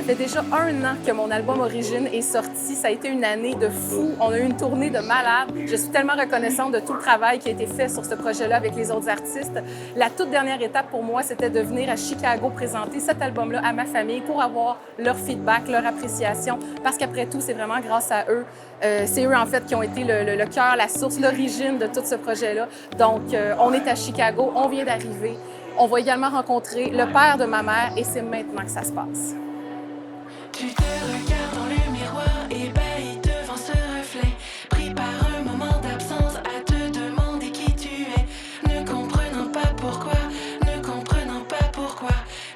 fait déjà 1 an que mon album Origine est sorti. Ça a été une année de fou. On a eu une tournée de malade. Je suis tellement reconnaissante de tout le travail qui a été fait sur ce projet-là avec les autres artistes. La toute dernière étape pour moi, c'était de venir à Chicago présenter cet album-là à ma famille pour avoir leur feedback, leur appréciation, parce qu'après tout, c'est vraiment grâce à eux. C'est eux, en fait, qui ont été le cœur, la source, l'origine de tout ce projet-là. Donc, on est à Chicago, on vient d'arriver. On va également rencontrer le père de ma mère et c'est maintenant que ça se passe. Tu te regardes dans le miroir, ébahi devant ce reflet, pris par un moment d'absence à te demander qui tu es, ne comprenant pas pourquoi,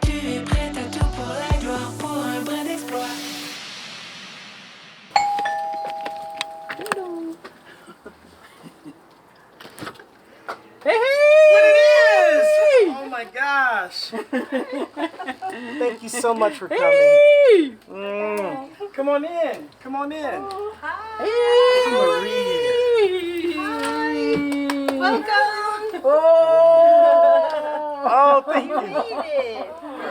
tu es prête à tout pour la gloire, pour un brin d'exploit. Hey! What it is! Oh my gosh! Thank you so much for coming. Come on in. Come on in. Hi. Hey, Marie. Hi. Welcome. Oh, thank you.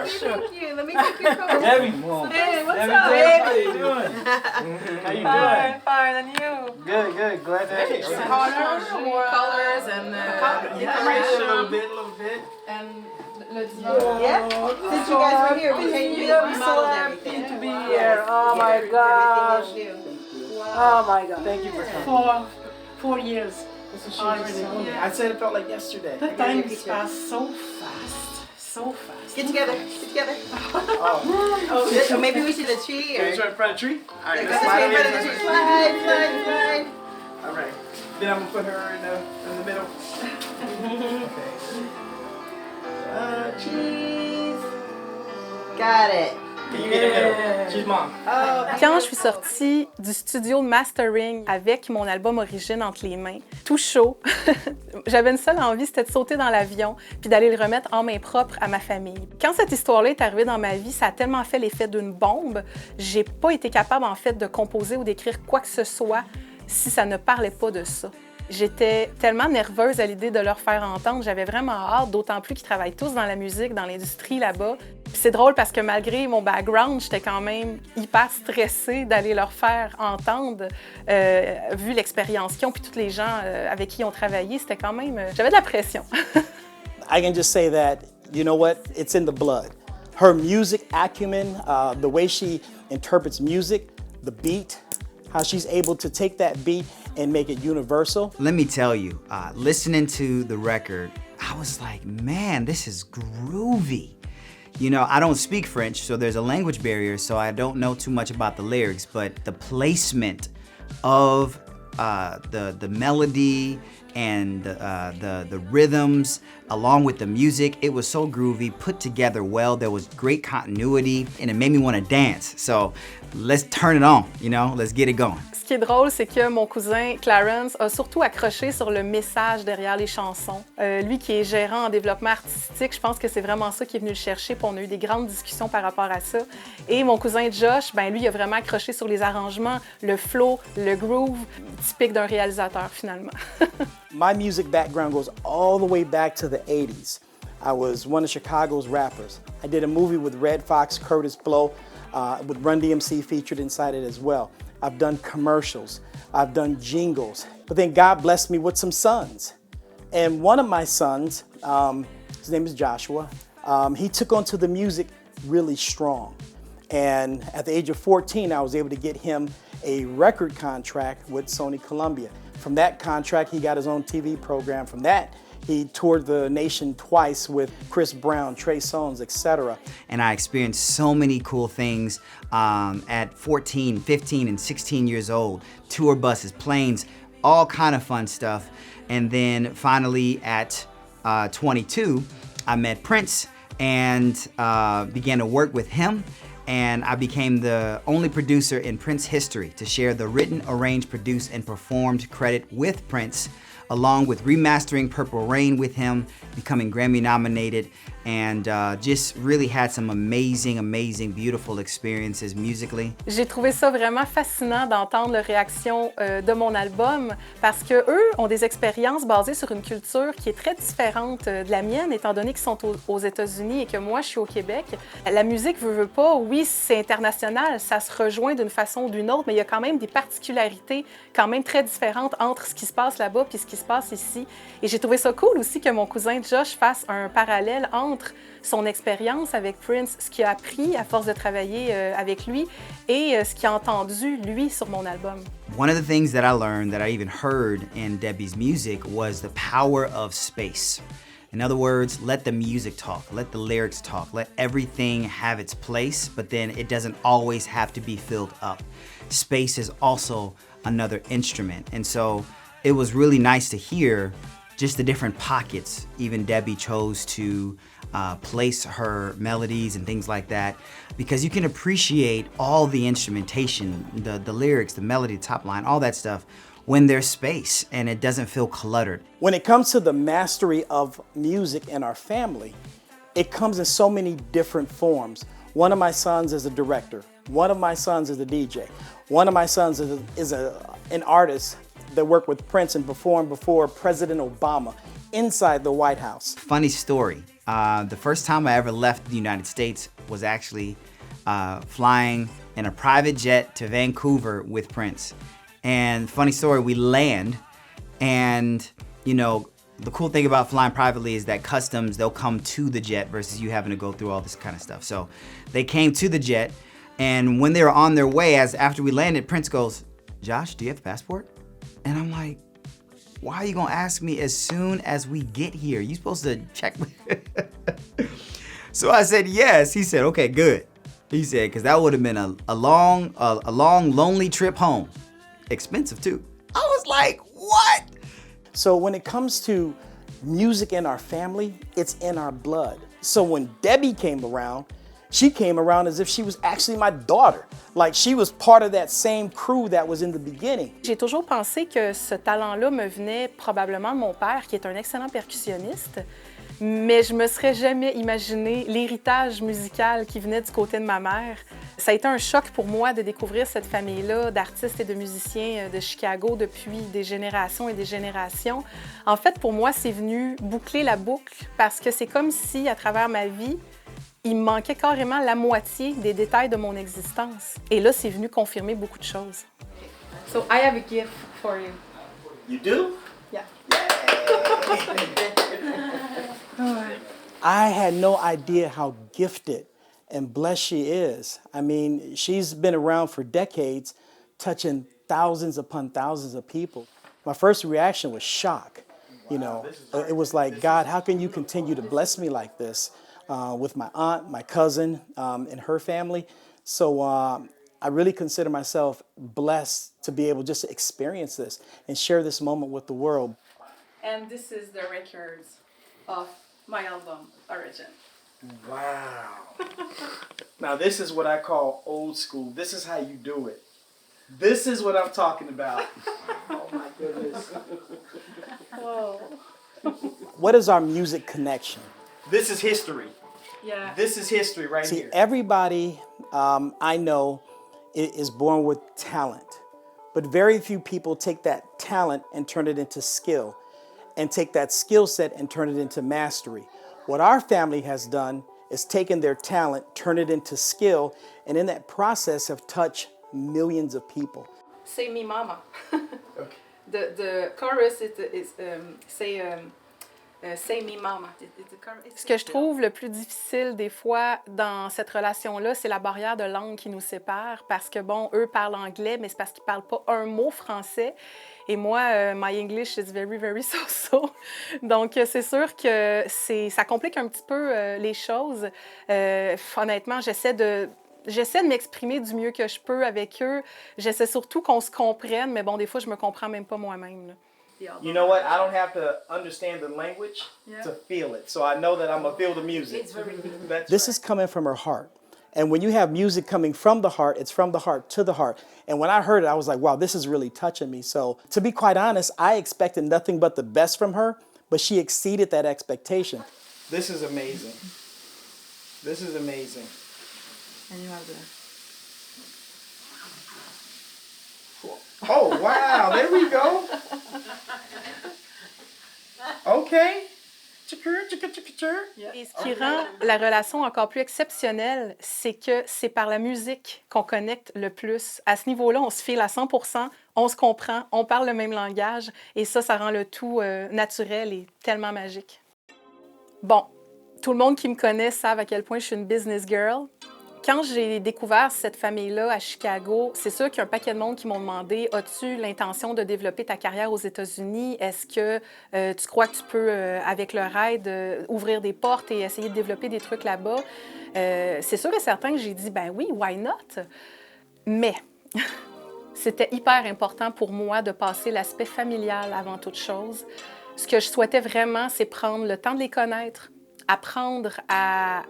Thank you. Let me take your coat. Debbie. Hey, what's Debbie, up, how baby? you doing? How you Fine, doing? fine, and you? Good, good. Glad to have you. Colors and A little bit. and yeah. Since you guys were here, we changed it. We modeled everything. To be here. Oh my gosh. Oh my god. Thank you for coming. 4 years. I said it felt like yesterday. The time passed so fast. So fast. Get together. Get together. Oh. So maybe we should a tree or. Can you try in front of the tree? All right, Go let's ahead, slide in front of the in. tree. Slide, slide, slide. All right. Then I'm gonna put her in the middle. Okay. Cheese. Got it. Can you get in the middle? She's mom. Oh. Quand je suis sortie du studio de mastering avec mon album Origine entre les mains, tout chaud, j'avais une seule envie, c'était de sauter dans l'avion puis d'aller le remettre en main propre à ma famille. Quand cette histoire-là est arrivée dans ma vie, ça a tellement fait l'effet d'une bombe, j'ai pas été capable en fait de composer ou d'écrire quoi que ce soit si ça ne parlait pas de ça. J'étais tellement nerveuse à l'idée de leur faire entendre, j'avais vraiment hâte, d'autant plus qu'ils travaillent tous dans la musique, dans l'industrie là-bas. Puis c'est drôle parce que malgré mon background, j'étais quand même hyper stressée d'aller leur faire entendre, vu l'expérience qu'ils ont, puis tous les gens avec qui ils ont travaillé, c'était quand même... j'avais de la pression. I can just say that, you know what, it's in the blood. Her music acumen, the way she interprets music, the beat, how she's able to take that beat and make it universal. Let me tell you, listening to the record, I was like, man, this is groovy. You know, I don't speak French, so there's a language barrier, so I don't know too much about the lyrics, but the placement of the melody and the rhythms, along with the music, it was so groovy, put together well. There was great continuity, and it made me want to dance. So let's turn it on, you know, let's get it going. Ce qui est drôle, c'est que mon cousin Clarence a surtout accroché sur le message derrière les chansons. Lui qui est gérant en développement artistique, je pense que c'est vraiment ça qui est venu le chercher, puis on a eu des grandes discussions par rapport à ça. Et mon cousin Josh, ben lui, il a vraiment accroché sur les arrangements, le flow, le groove, typique d'un réalisateur finalement. My music background goes all the way back to the 80s. I was one of Chicago's rappers. I did a movie with Red Fox, Curtis Blow, with Run DMC featured inside it as well. I've done commercials, I've done jingles, but then God blessed me with some sons. And one of my sons, his name is Joshua, he took onto the music really strong. And at the age of 14, I was able to get him a record contract with Sony Columbia. From that contract, he got his own TV program. From that, he toured the nation twice with Chris Brown, Trey Songz, etc. And I experienced so many cool things at 14, 15, and 16 years old. Tour buses, planes, all kind of fun stuff. And then finally at 22, I met Prince and began to work with him. And I became the only producer in Prince history to share the written, arranged, produced, and performed credit with Prince, along with remastering Purple Rain with him, becoming Grammy nominated, and just really had some amazing, beautiful experiences musically. J'ai trouvé ça vraiment fascinant d'entendre leur réaction de mon album parce que eux ont des expériences basées sur une culture qui est très différente de la mienne, étant donné qu'ils sont aux États-Unis et que moi, je suis au Québec. La musique veut pas, oui, oui, c'est international, ça se rejoint d'une façon ou d'une autre, mais il y a quand même des particularités quand même très différentes entre ce qui se passe là-bas et ce qui se passe ici. Et j'ai trouvé ça cool aussi que mon cousin Josh fasse un parallèle entre son expérience avec Prince, ce qu'il a appris à force de travailler avec lui et ce qu'il a entendu, lui, sur mon album. One of the things that I learned that I even heard in Debbie's music was the power of space. In other words, let the music talk, let the lyrics talk, let everything have its place, but then it doesn't always have to be filled up. Space is also another instrument. And so it was really nice to hear just the different pockets. Even Debbie chose to place her melodies and things like that, because you can appreciate all the instrumentation, the lyrics, the melody, the top line, all that stuff, when there's space and it doesn't feel cluttered. When it comes to the mastery of music in our family, it comes in so many different forms. One of my sons is a director. One of my sons is a DJ. One of my sons is an artist that worked with Prince and performed before President Obama inside the White House. Funny story. The first time I ever left the United States was actually flying in a private jet to Vancouver with Prince. And funny story, we land, and you know, the cool thing about flying privately is that customs, they'll come to the jet versus you having to go through all this kind of stuff. So they came to the jet, and when they were on their way, after we landed, Prince goes, "Josh, do you have a passport?" And I'm like, "Why are you gonna ask me as soon as we get here? You supposed to check?" So I said yes. He said, "Okay, good." He said, because that would have been a long, lonely trip home. Expensive too. I was like, what? So when it comes to music in our family, it's in our blood. So when Debbie came around, she came around as if she was actually my daughter. Like she was part of that same crew that was in the beginning. J'ai toujours pensé que ce talent-là me venait probablement de mon père, qui est un excellent percussionniste, mais je me serais jamais imaginé l'héritage musical qui venait du côté de ma mère. Ça a été un choc pour moi de découvrir cette famille-là d'artistes et de musiciens de Chicago depuis des générations et des générations. En fait, pour moi, c'est venu boucler la boucle parce que c'est comme si, à travers ma vie, il me manquait carrément la moitié des détails de mon existence. Et là, c'est venu confirmer beaucoup de choses. So, I have a gift for you. You do? Yeah. I had no idea how gifted and blessed she is. I mean, she's been around for decades, touching thousands upon thousands of people. My first reaction was shock. You know, it was like, God, how can you continue to bless me like this with my aunt, my cousin, and her family? So I really consider myself blessed to be able just to experience this and share this moment with the world. And this is the records of my album, Origine. Wow. Now this is what I call old school. This is how you do it. This is what I'm talking about. Oh my goodness. Whoa. What is our music connection? This is history. Yeah. This is history right See, here. everybody I know is born with talent, but very few people take that talent and turn it into skill, and take that skill set and turn it into mastery. What our family has done is taken their talent, turn it into skill, and in that process have touched millions of people. Say me mama. Okay. The chorus is say me mama. Ce que je trouve le plus difficile des fois dans cette relation-là, c'est la barrière de langue qui nous sépare parce que, bon, eux parlent anglais, mais c'est parce qu'ils parlent pas un mot français. Et moi, my English is very, very so-so. Donc, c'est sûr que ça complique un petit peu les choses. Honnêtement, j'essaie de m'exprimer du mieux que je peux avec eux. J'essaie surtout qu'on se comprenne, mais bon, des fois, je me comprends même pas moi-même, là. You know what? I don't have to understand the language to feel it. So I know that I'm going to feel the music. It's very deep. This is coming from her heart. And when you have music coming from the heart, it's from the heart to the heart. And when I heard it, I was like, wow, this is really touching me. So to be quite honest, I expected nothing but the best from her, but she exceeded that expectation. This is amazing. This is amazing. And you have the... Oh, wow. There we go. Okay. Et ce qui rend la relation encore plus exceptionnelle, c'est que c'est par la musique qu'on connecte le plus. À ce niveau-là, on se file à 100%, on se comprend, on parle le même langage, et ça rend le tout naturel et tellement magique. Bon, tout le monde qui me connaît savent à quel point je suis une business girl. Quand j'ai découvert cette famille-là à Chicago, c'est sûr qu'il y a un paquet de monde qui m'ont demandé « As-tu l'intention de développer ta carrière aux États-Unis? Est-ce que tu crois que tu peux, avec leur aide, ouvrir des portes et essayer de développer des trucs là-bas? » C'est sûr et certain que j'ai dit « Ben oui, why not? » Mais c'était hyper important pour moi de passer l'aspect familial avant toute chose. Ce que je souhaitais vraiment, c'est prendre le temps de les connaître, apprendre à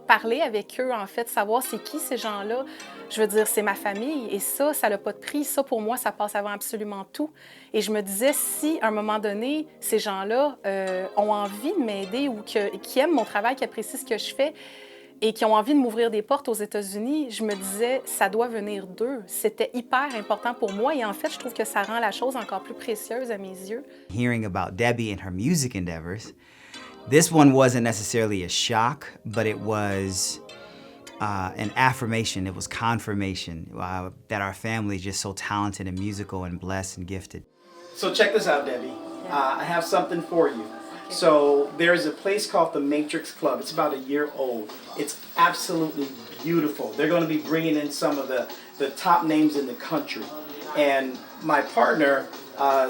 parler avec eux, en fait, savoir c'est qui ces gens-là. Je veux dire, c'est ma famille et ça n'a pas de prix. Ça, pour moi, ça passe avant absolument tout. Et je me disais, si à un moment donné, ces gens-là ont envie de m'aider ou qui aiment mon travail, qui apprécient ce que je fais et qui ont envie de m'ouvrir des portes aux États-Unis, je me disais, ça doit venir d'eux. C'était hyper important pour moi et en fait, je trouve que ça rend la chose encore plus précieuse à mes yeux. Hearing about Debbie and her music endeavors, this one wasn't necessarily a shock, but it was an affirmation. It was confirmation that our family is just so talented and musical and blessed and gifted. So check this out, Debbie. I have something for you. So there's a place called the Matrix Club. It's about a year old. It's absolutely beautiful. They're going to be bringing in some of the top names in the country. And my partner,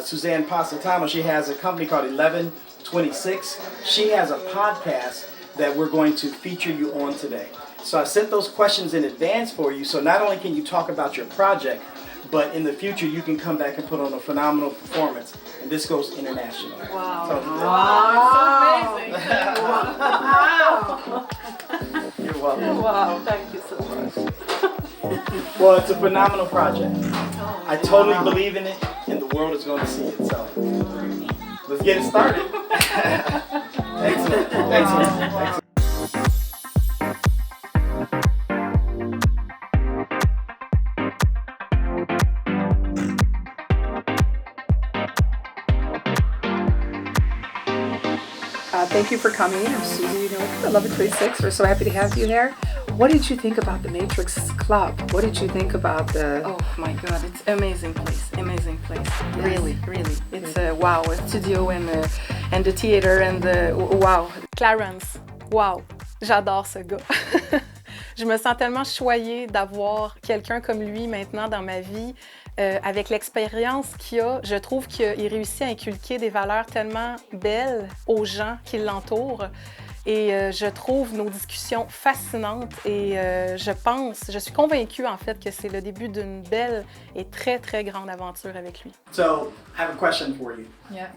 Suzanne Pasatano, she has a company called 1126. She has a podcast that we're going to feature you on today. So I sent those questions in advance for you. So not only can you talk about your project, but in the future you can come back and put on a phenomenal performance. And this goes international. Wow. So, Wow. It's amazing. Wow. You're welcome. Wow. Thank you so much. Well, it's a phenomenal project. I totally believe in it, and the world is going to see it. So let's get it started. Excellent. Excellent. Thank you for coming. I'm Susie, 1126. We're so happy to have you here. What did you think about the Matrix Club? What did you think about the... Oh my God, it's an amazing place, amazing place. Yes. Really, really. It's a wow, a studio and the theater and the wow. Clarence, wow, j'adore ce gars. Je me sens tellement choyée d'avoir quelqu'un comme lui maintenant dans ma vie. Avec l'expérience qu'il a, je trouve qu'il réussit à inculquer des valeurs tellement belles aux gens qui l'entourent. Et je trouve nos discussions fascinantes et je suis convaincue en fait que c'est le début d'une belle et très, très grande aventure avec lui. So, I have a question for you. Yeah.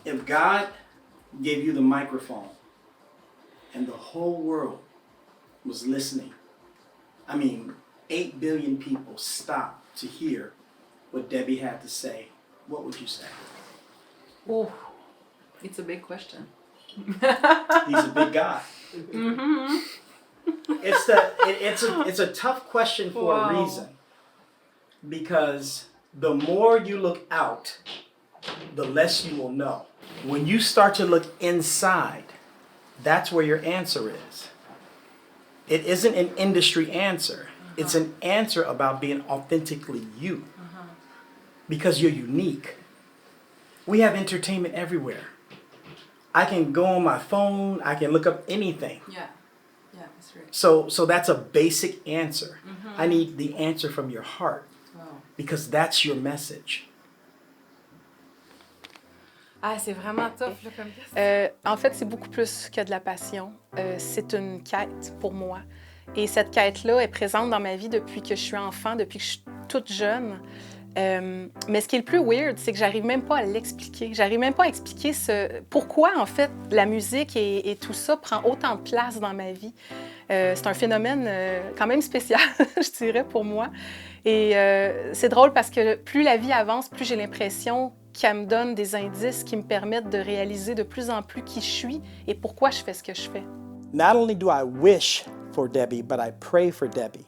If God gave you the microphone and the whole world was listening, 8 billion people stopped to hear what Debbie had to say, what would you say? Oh, it's a big question. He's a big guy. Mm-hmm. It's a tough question for a reason. Because the more you look out, the less you will know. When you start to look inside, that's where your answer is. It isn't an industry answer. It's an answer about being authentically you. Because you're unique. We have entertainment everywhere. I can go on my phone, I can look up anything. Yeah, that's right. So that's a basic answer. I need the answer from your heart. Wow. Because that's your message. Ah, c'est vraiment tough là, comme question. En fait, c'est beaucoup plus que de la passion. C'est une quête pour moi. Et cette quête-là est présente dans ma vie depuis que je suis enfant, depuis que je suis toute jeune. Mais ce qui est le plus weird, c'est que j'arrive même pas à l'expliquer. J'arrive même pas à expliquer pourquoi, en fait, la musique et tout ça prend autant de place dans ma vie. C'est un phénomène quand même spécial, je dirais, pour moi. Et c'est drôle parce que plus la vie avance, plus j'ai l'impression qu'elle me donne des indices qui me permettent de réaliser de plus en plus qui je suis et pourquoi je fais ce que je fais. Not only do I wish for Debbie, but I pray for Debbie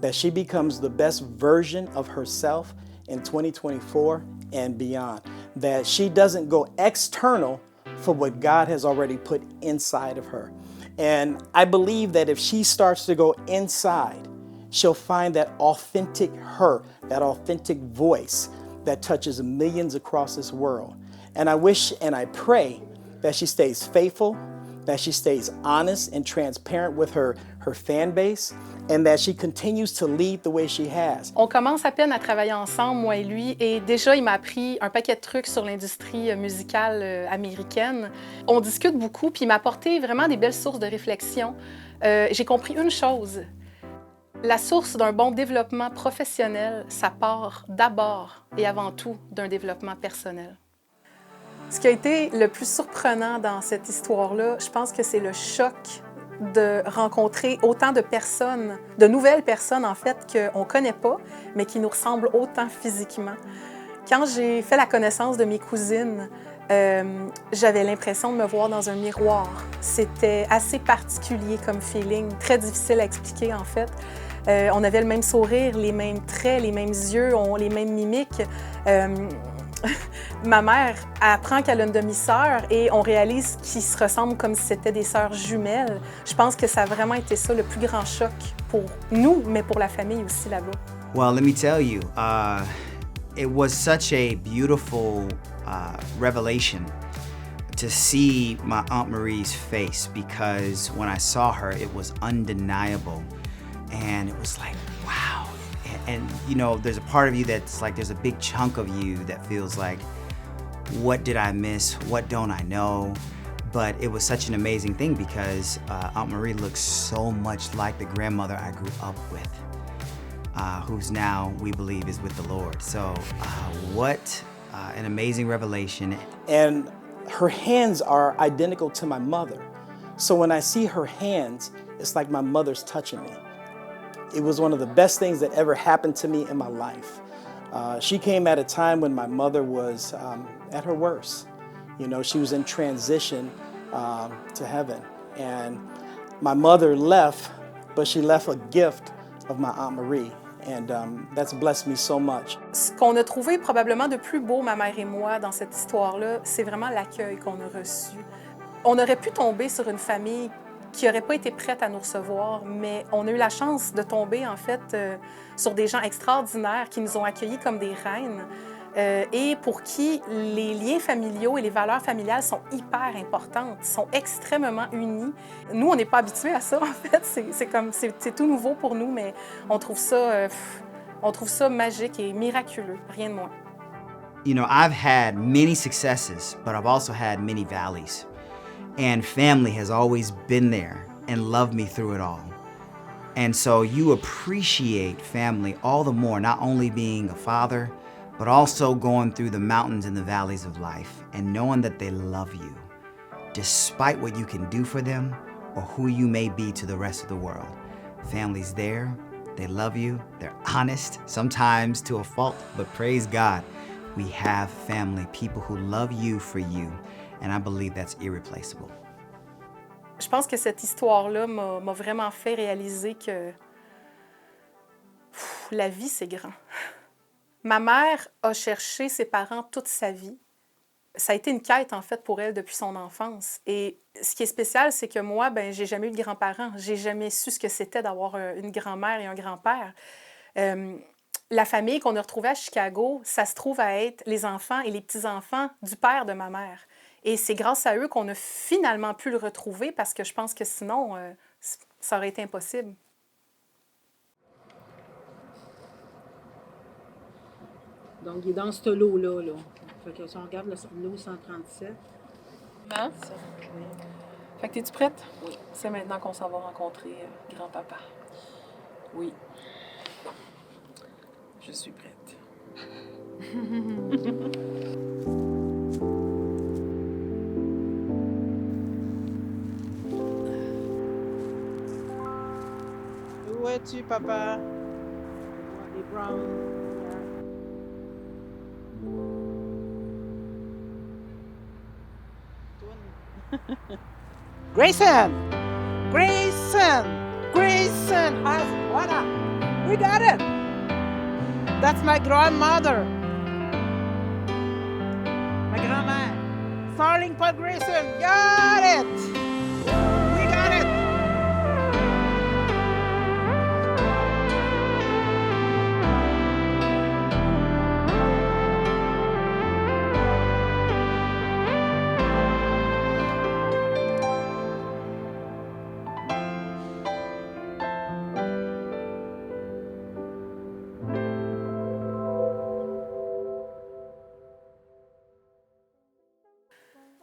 that she becomes the best version of herself in 2024 and beyond. That she doesn't go external for what God has already put inside of her. And I believe that if she starts to go inside, she'll find that authentic her, that authentic voice that touches millions across this world. And I wish and I pray that she stays faithful, that she stays honest and transparent with her fan base, and that she continues to lead the way she has. On commence à peine à travailler ensemble, moi et lui, et déjà, il m'a appris un paquet de trucs sur l'industrie musicale américaine. On discute beaucoup, puis il m'a apporté vraiment des belles sources de réflexion. J'ai compris une chose. La source d'un bon développement professionnel, ça part d'abord et avant tout d'un développement personnel. Ce qui a été le plus surprenant dans cette histoire-là, je pense que c'est le choc de rencontrer autant de personnes, de nouvelles personnes en fait, qu'on ne connaît pas, mais qui nous ressemblent autant physiquement. Quand j'ai fait la connaissance de mes cousines, j'avais l'impression de me voir dans un miroir. C'était assez particulier comme feeling, très difficile à expliquer en fait. On avait le même sourire, les mêmes traits, les mêmes yeux, les mêmes mimiques. Ma mère apprend qu'elle a une demi-sœur et on réalise qu'ils se ressemblent comme si c'était des sœurs jumelles. Je pense que ça a vraiment été ça le plus grand choc pour nous, mais pour la famille aussi là-bas. Well, let me tell you, it was such a beautiful revelation to see my Aunt Marie's face, because when I saw her, it was undeniable. And it was like, wow. And you know, there's a part of you that's like, there's a big chunk of you that feels like, what did I miss? What don't I know? But it was such an amazing thing because Aunt Marie looks so much like the grandmother I grew up with, who's now, we believe, is with the Lord. So what an amazing revelation. And her hands are identical to my mother. So when I see her hands, it's like my mother's touching me. It was one of the best things that ever happened to me in my life. She came at a time when my mother was at her worst. You know, she was in transition to heaven. And my mother left, but she left a gift of my Aunt Marie. And that's blessed me so much. Ce qu'on a trouvé probablement de plus beau, ma mère et moi, dans cette histoire-là, c'est vraiment l'accueil qu'on a reçu. On aurait pu tomber sur une famille qui n'aurait pas été prête à nous recevoir, mais on a eu la chance de tomber, en fait, sur des gens extraordinaires qui nous ont accueillis comme des reines et pour qui les liens familiaux et les valeurs familiales sont hyper importantes, sont extrêmement unis. Nous, on n'est pas habitués à ça, en fait. C'est tout nouveau pour nous, mais on trouve ça magique et miraculeux, rien de moins. You know, I've had many successes, but I've also had many valleys. And family has always been there and loved me through it all. And so you appreciate family all the more, not only being a father, but also going through the mountains and the valleys of life and knowing that they love you, despite what you can do for them or who you may be to the rest of the world. Family's there, they love you, they're honest, sometimes to a fault, but praise God, we have family, people who love you for you. And I believe that's irreplaceable. Je pense que cette histoire-là m'a vraiment fait réaliser que la vie, c'est grand. Ma mère a cherché ses parents toute sa vie. Ça a été une quête, en fait, pour elle depuis son enfance. Et ce qui est spécial, c'est que moi, j'ai jamais eu de grands-parents. J'ai jamais su ce que c'était d'avoir une grand-mère et un grand-père. La famille qu'on a retrouvée à Chicago, ça se trouve à être les enfants et les petits-enfants du père de ma mère. Et c'est grâce à eux qu'on a finalement pu le retrouver parce que je pense que sinon, ça aurait été impossible. Donc, il est dans ce lot-là. Fait que si on regarde le lot 137. Non? Fait que t'es-tu prête? Oui. C'est maintenant qu'on s'en va rencontrer grand-papa. Oui. Je suis prête. Où es-tu, papa? Les Browns. Grayson! Grayson! Grayson! Voilà! We got it! That's my grandmother! Ma grand-mère! Starling Pod Grayson. Got it! We got it!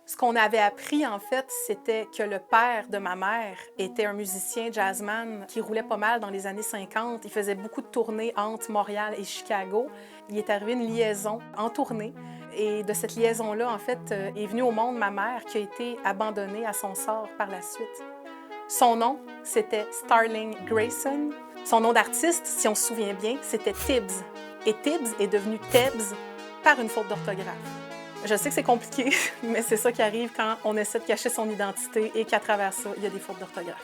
Ce qu'on avait appris, en fait, c'était que le père de ma mère était un musicien jazzman qui roulait pas mal dans les années 50. Il faisait beaucoup de tournées entre Montréal et Chicago. Il est arrivé une liaison en tournée. Et de cette liaison-là, en fait, est venue au monde ma mère qui a été abandonnée à son sort par la suite. Son nom, c'était Starling Grayson. Son nom d'artiste, si on se souvient bien, c'était Tebbs. Et Tebbs est devenu Tebbs par une faute d'orthographe. Je sais que c'est compliqué, mais c'est ça qui arrive quand on essaie de cacher son identité et qu'à travers ça, il y a des fautes d'orthographe.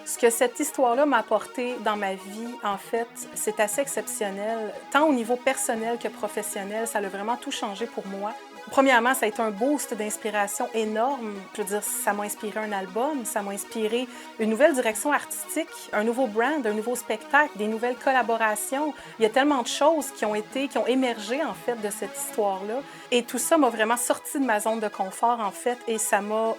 Ce que cette histoire-là m'a apporté dans ma vie, en fait, c'est assez exceptionnel. Tant au niveau personnel que professionnel, ça a vraiment tout changé pour moi. Premièrement, ça a été un boost d'inspiration énorme. Je veux dire, ça m'a inspiré un album, ça m'a inspiré une nouvelle direction artistique, un nouveau brand, un nouveau spectacle, des nouvelles collaborations. Il y a tellement de choses qui ont émergé, en fait, de cette histoire-là. Et tout ça m'a vraiment sorti de ma zone de confort, en fait, et ça m'a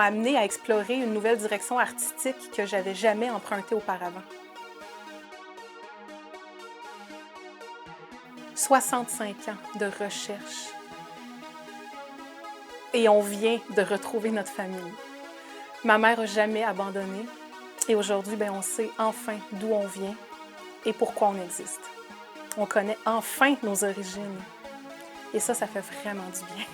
amené à explorer une nouvelle direction artistique que j'avais jamais empruntée auparavant. 65 ans de recherche. Et on vient de retrouver notre famille. Ma mère n'a jamais abandonné. Et aujourd'hui, on sait enfin d'où on vient et pourquoi on existe. On connaît enfin nos origines. Et ça fait vraiment du bien.